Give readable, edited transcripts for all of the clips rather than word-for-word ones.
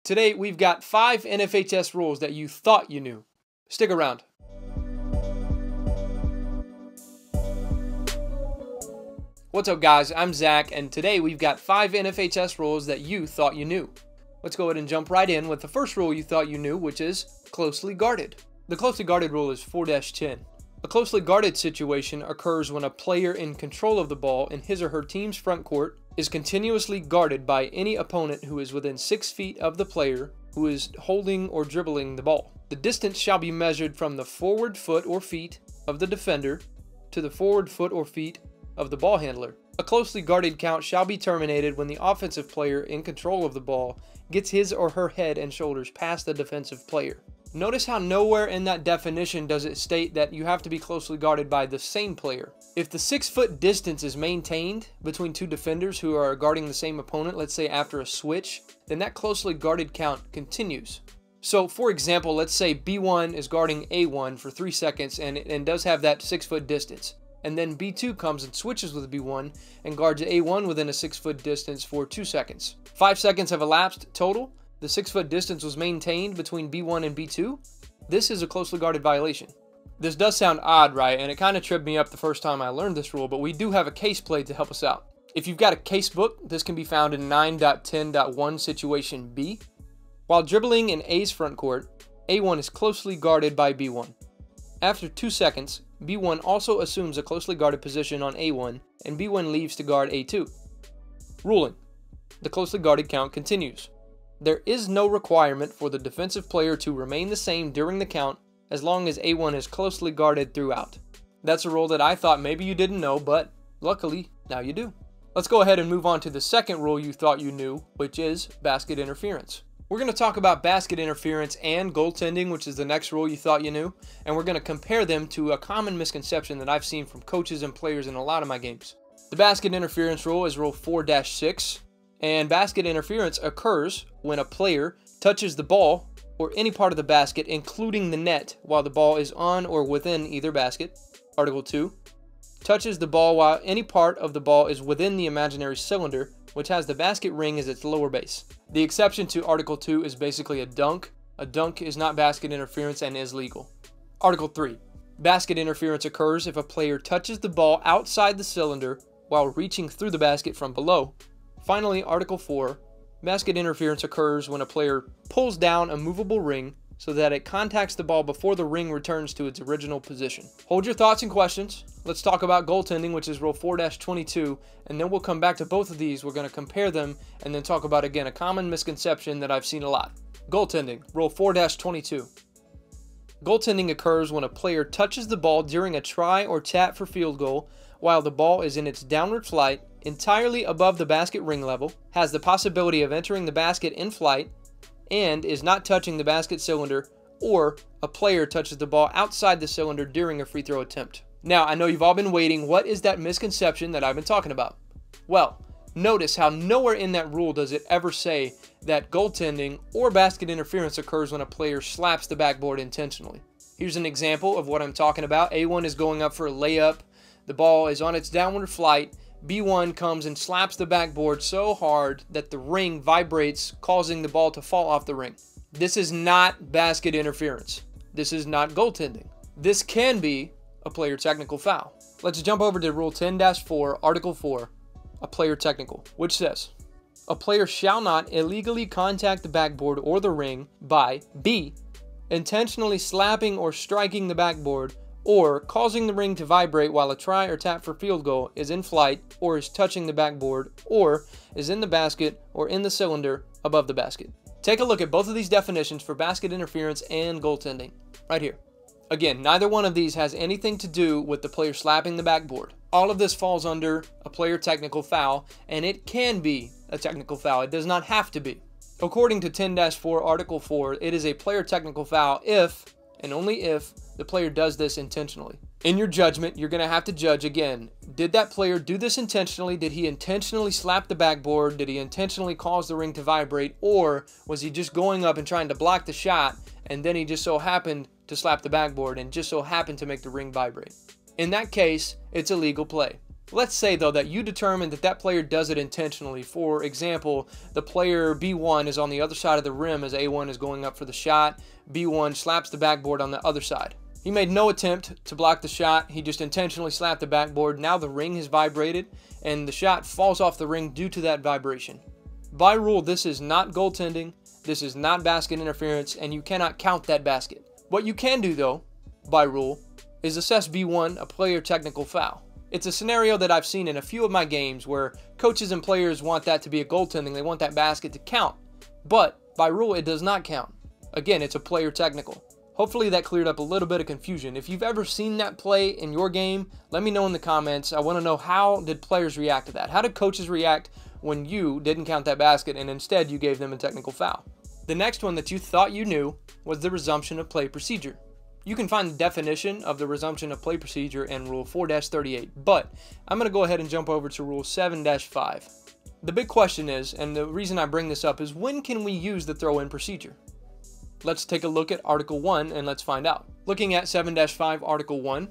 Today, we've got 5 NFHS rules that you thought you knew. Stick around. What's up, guys? I'm Zach, and today we've got 5 NFHS rules that you thought you knew. Let's go ahead and jump right in with the first rule you thought you knew, which is closely guarded. The closely guarded rule is 4-10. A closely guarded situation occurs when a player in control of the ball in his or her team's front court is continuously guarded by any opponent who is within 6 feet of the player who is holding or dribbling the ball. The distance shall be measured from the forward foot or feet of the defender to the forward foot or feet of the ball handler. A closely guarded count shall be terminated when the offensive player in control of the ball gets his or her head and shoulders past the defensive player. Notice how nowhere in that definition does it state that you have to be closely guarded by the same player. If the 6-foot distance is maintained between 2 defenders who are guarding the same opponent, let's say after a switch, then that closely guarded count continues. So for example, let's say B1 is guarding A1 for 3 seconds and does have that 6-foot distance. And then B2 comes and switches with B1 and guards A1 within a 6-foot distance for 2 seconds. 5 seconds have elapsed total. The 6-foot distance was maintained between B1 and B2. This is a closely guarded violation. This does sound odd, right? And it kind of tripped me up the first time I learned this rule, but we do have a case played to help us out. If you've got a case book, this can be found in 9.10.1 situation B. While dribbling in A's front court, A1 is closely guarded by B1. After 2 seconds, B1 also assumes a closely guarded position on A1, and B1 leaves to guard A2. Ruling: the closely guarded count continues. There is no requirement for the defensive player to remain the same during the count as long as A1 is closely guarded throughout. That's a rule that I thought maybe you didn't know, but luckily, now you do. Let's go ahead and move on to the second rule you thought you knew, which is basket interference. We're going to talk about basket interference and goaltending, which is the next rule you thought you knew, and we're going to compare them to a common misconception that I've seen from coaches and players in a lot of my games. The basket interference rule is rule 4-6. And basket interference occurs when a player touches the ball or any part of the basket, including the net, while the ball is on or within either basket. Article 2. Touches the ball while any part of the ball is within the imaginary cylinder, which has the basket ring as its lower base. The exception to Article 2 is basically a dunk. A dunk is not basket interference and is legal. Article 3. Basket interference occurs if a player touches the ball outside the cylinder while reaching through the basket from below. Finally, Article 4, basket interference occurs when a player pulls down a movable ring so that it contacts the ball before the ring returns to its original position. Hold your thoughts and questions. Let's talk about goaltending, which is rule 4-22, and then we'll come back to both of these. We're going to compare them and then talk about, again, a common misconception that I've seen a lot. Goaltending, rule 4-22. Goaltending occurs when a player touches the ball during a try or tap for field goal while the ball is in its downward flight entirely above the basket ring level, has the possibility of entering the basket in flight, and is not touching the basket cylinder, or a player touches the ball outside the cylinder during a free throw attempt. Now, I know you've all been waiting. What is that misconception that I've been talking about? Well, notice how nowhere in that rule does it ever say that goaltending or basket interference occurs when a player slaps the backboard intentionally. Here's an example of what I'm talking about. A1 is going up for a layup. The ball is on its downward flight. B1 comes and slaps the backboard so hard that the ring vibrates, causing the ball to fall off the ring. This is not basket interference. This is not goaltending. This can be a player technical foul. Let's jump over to Rule 10-4, Article 4, a player technical, which says, a player shall not illegally contact the backboard or the ring by B, intentionally slapping or striking the backboard, or causing the ring to vibrate while a try or tap for field goal is in flight or is touching the backboard or is in the basket or in the cylinder above the basket. Take a look at both of these definitions for basket interference and goaltending right here. Again, neither one of these has anything to do with the player slapping the backboard. All of this falls under a player technical foul, and it can be a technical foul. It does not have to be. According to 10-4 Article 4, it is a player technical foul if, and only if, the player does this intentionally. In your judgment, you're going to have to judge again. Did that player do this intentionally? Did he intentionally slap the backboard? Did he intentionally cause the ring to vibrate? Or was he just going up and trying to block the shot, and then he just so happened to slap the backboard and just so happened to make the ring vibrate? In that case, it's a legal play. Let's say though that you determine that that player does it intentionally. For example, the player B1 is on the other side of the rim as A1 is going up for the shot. B1 slaps the backboard on the other side. He made no attempt to block the shot. He just intentionally slapped the backboard. Now the ring has vibrated and the shot falls off the ring due to that vibration. By rule, this is not goaltending. This is not basket interference, and you cannot count that basket. What you can do though, by rule, is assess B1 a player technical foul. It's a scenario that I've seen in a few of my games where coaches and players want that to be a goaltending. They want that basket to count. But by rule, it does not count. Again, it's a player technical. Hopefully that cleared up a little bit of confusion. If you've ever seen that play in your game, let me know in the comments. I want to know, how did players react to that? How did coaches react when you didn't count that basket and instead you gave them a technical foul? The next one that you thought you knew was the resumption of play procedure. You can find the definition of the resumption of play procedure in Rule 4-38, but I'm going to go ahead and jump over to Rule 7-5. The big question is, and the reason I bring this up is, when can we use the throw-in procedure? Let's take a look at Article 1 and let's find out. Looking at 7-5 Article 1,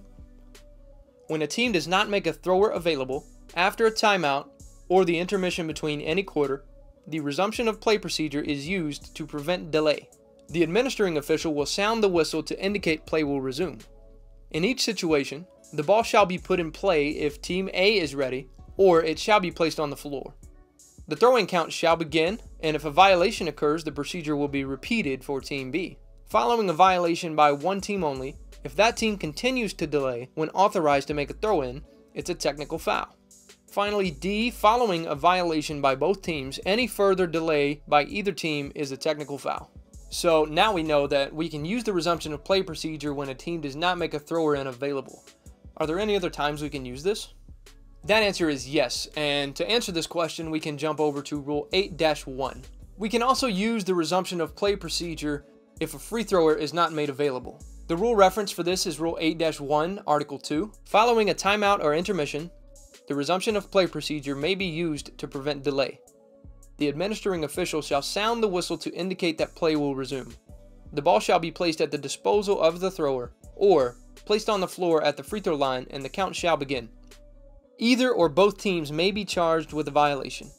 when a team does not make a thrower available after a timeout or the intermission between any quarter, the resumption of play procedure is used to prevent delay. The administering official will sound the whistle to indicate play will resume. In each situation, the ball shall be put in play if Team A is ready, or it shall be placed on the floor. The throw-in count shall begin, and if a violation occurs, the procedure will be repeated for Team B. Following a violation by one team only, if that team continues to delay when authorized to make a throw-in, it's a technical foul. Finally, D, following a violation by both teams, any further delay by either team is a technical foul. So now we know that we can use the resumption of play procedure when a team does not make a thrower in available. Are there any other times we can use this? That answer is yes, and to answer this question we can jump over to Rule 8-1. We can also use the resumption of play procedure if a free thrower is not made available. The rule reference for this is Rule 8-1, Article 2. Following a timeout or intermission, the resumption of play procedure may be used to prevent delay. The administering official shall sound the whistle to indicate that play will resume. The ball shall be placed at the disposal of the thrower, or placed on the floor at the free throw line, and the count shall begin. Either or both teams may be charged with a violation.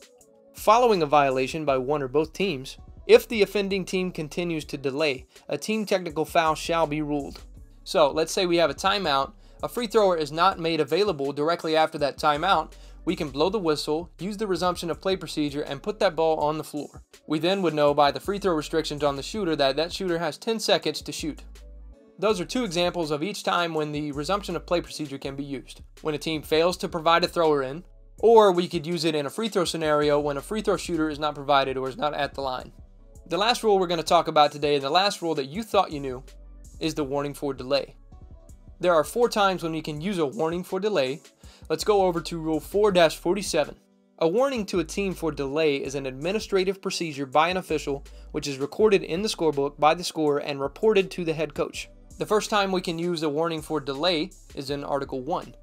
Following a violation by one or both teams, if the offending team continues to delay, a team technical foul shall be ruled. So let's say we have a timeout, a free thrower is not made available directly after that timeout. We can blow the whistle, use the resumption of play procedure, and put that ball on the floor. We then would know by the free throw restrictions on the shooter that that shooter has 10 seconds to shoot. Those are two examples of each time when the resumption of play procedure can be used. When a team fails to provide a thrower in, or we could use it in a free throw scenario when a free throw shooter is not provided or is not at the line. The last rule we're going to talk about today, and the last rule that you thought you knew, is the warning for delay. There are 4 times when we can use a warning for delay. Let's go over to Rule 4-47. A warning to a team for delay is an administrative procedure by an official which is recorded in the scorebook by the scorer and reported to the head coach. The first time we can use a warning for delay is in Article 1.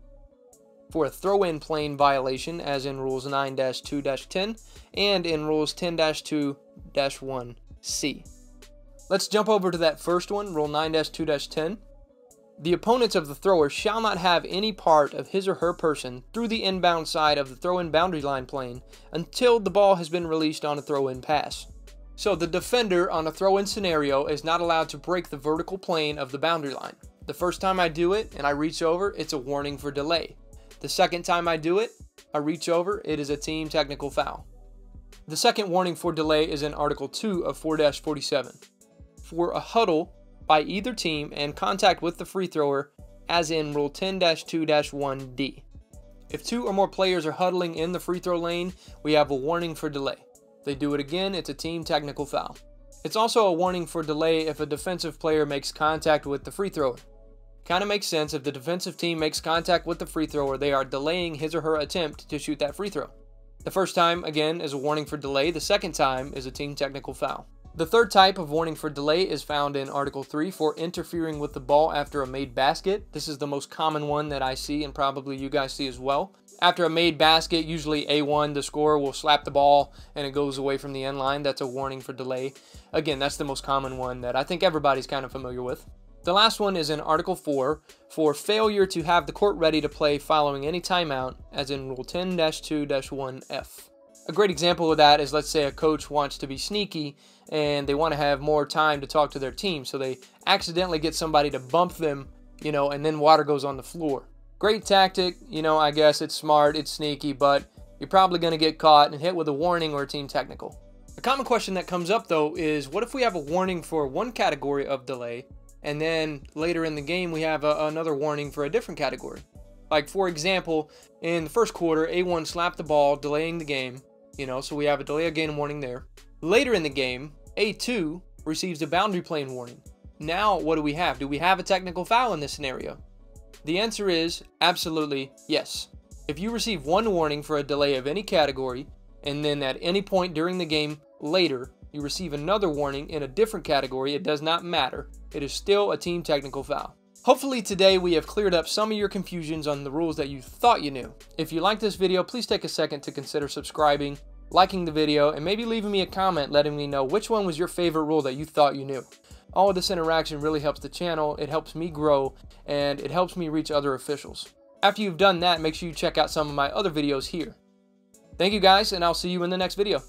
For a throw-in plane violation, as in Rules 9-2-10 and in Rules 10-2-1C. Let's jump over to that first one, Rule 9-2-10. The opponents of the thrower shall not have any part of his or her person through the inbound side of the throw-in boundary line plane until the ball has been released on a throw-in pass. So the defender on a throw-in scenario is not allowed to break the vertical plane of the boundary line. The first time I do it and I reach over, it's a warning for delay. The second time I do it, I reach over, it is a team technical foul. The second warning for delay is in Article 2 of 4-47. For a huddle by either team and contact with the free thrower, as in Rule 10-2-1D. If 2 or more players are huddling in the free throw lane, we have a warning for delay. If they do it again, it's a team technical foul. It's also a warning for delay if a defensive player makes contact with the free thrower. Kind of makes sense. If the defensive team makes contact with the free thrower, they are delaying his or her attempt to shoot that free throw. The first time, again, is a warning for delay. The second time is a team technical foul. The third type of warning for delay is found in Article 3 for interfering with the ball after a made basket. This is the most common one that I see, and probably you guys see as well. After a made basket, usually A1, the scorer will slap the ball and it goes away from the end line. That's a warning for delay. Again, that's the most common one that I think everybody's kind of familiar with. The last one is in Article 4 for failure to have the court ready to play following any timeout, as in Rule 10-2-1F. A great example of that is, let's say a coach wants to be sneaky and they want to have more time to talk to their team, so they accidentally get somebody to bump them, and then water goes on the floor. Great tactic, I guess it's smart, it's sneaky, but you're probably going to get caught and hit with a warning or a team technical. A common question that comes up though is, what if we have a warning for one category of delay, and then later in the game we have another warning for a different category? Like, for example, in the first quarter, A1 slapped the ball, delaying the game, so we have a delay of game warning there. Later in the game, A2 receives a boundary plane warning. Now, what do we have? Do we have a technical foul in this scenario? The answer is absolutely yes. If you receive one warning for a delay of any category, and then at any point during the game later, you receive another warning in a different category, it does not matter. It is still a team technical foul. Hopefully today we have cleared up some of your confusions on the rules that you thought you knew. If you liked this video, please take a second to consider subscribing, liking the video, and maybe leaving me a comment letting me know which one was your favorite rule that you thought you knew. All of this interaction really helps the channel, it helps me grow, and it helps me reach other officials. After you've done that, make sure you check out some of my other videos here. Thank you guys, and I'll see you in the next video.